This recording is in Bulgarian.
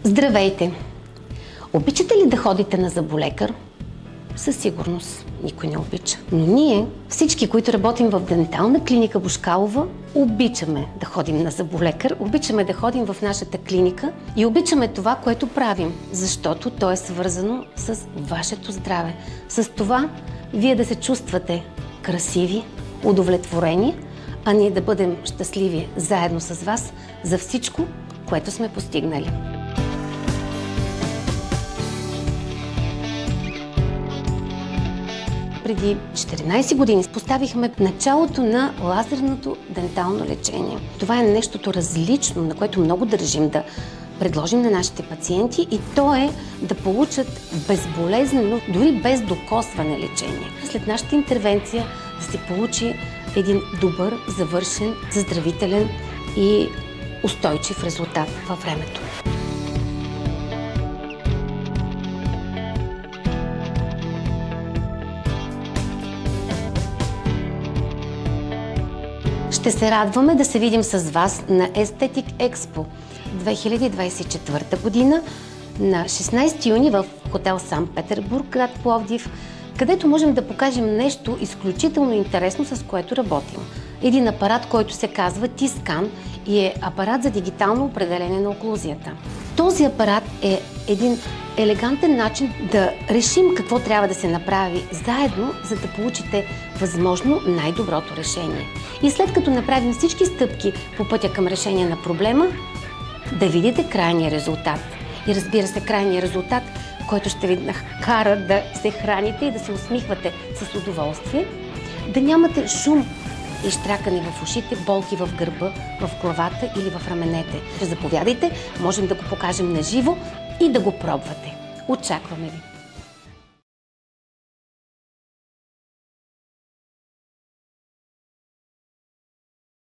Здравейте! Обичате ли да ходите на зъболекар? Със сигурност никой не обича. Но ние, всички, които работим в дентална клиника Бошкалова, обичаме да ходим на зъболекар, обичаме да ходим в нашата клиника и обичаме това, което правим, защото то е свързано с вашето здраве. С това вие да се чувствате красиви, удовлетворени, а ние да бъдем щастливи заедно с вас за всичко, което сме постигнали. Преди 14 години поставихме началото на лазерното дентално лечение. Това е нещото различно, на което много държим да предложим на нашите пациенти, и то е да получат безболезнено, дори без докосване лечение. След нашата интервенция да се получи един добър, завършен, заздравителен и устойчив резултат във времето. Ще се радваме да се видим с вас на Естетик Експо 2024 година на 16 юни в хотел Санкт Петербург, град Пловдив, където можем да покажем нещо изключително интересно, с което работим. Един апарат, който се казва T-Scan и е апарат за дигитално определение на оклузията. Този апарат е един елегантен начин да решим какво трябва да се направи заедно, за да получите възможно най-доброто решение. И след като направим всички стъпки по пътя към решение на проблема, да видите крайния резултат. И разбира се, крайния резултат, който ще ви накара да се храните и да се усмихвате с удоволствие, да нямате шум и щракане в ушите, болки в гърба, в главата или в раменете. Заповядайте, можем да го покажем на живо и да го пробвате. Очакваме ви!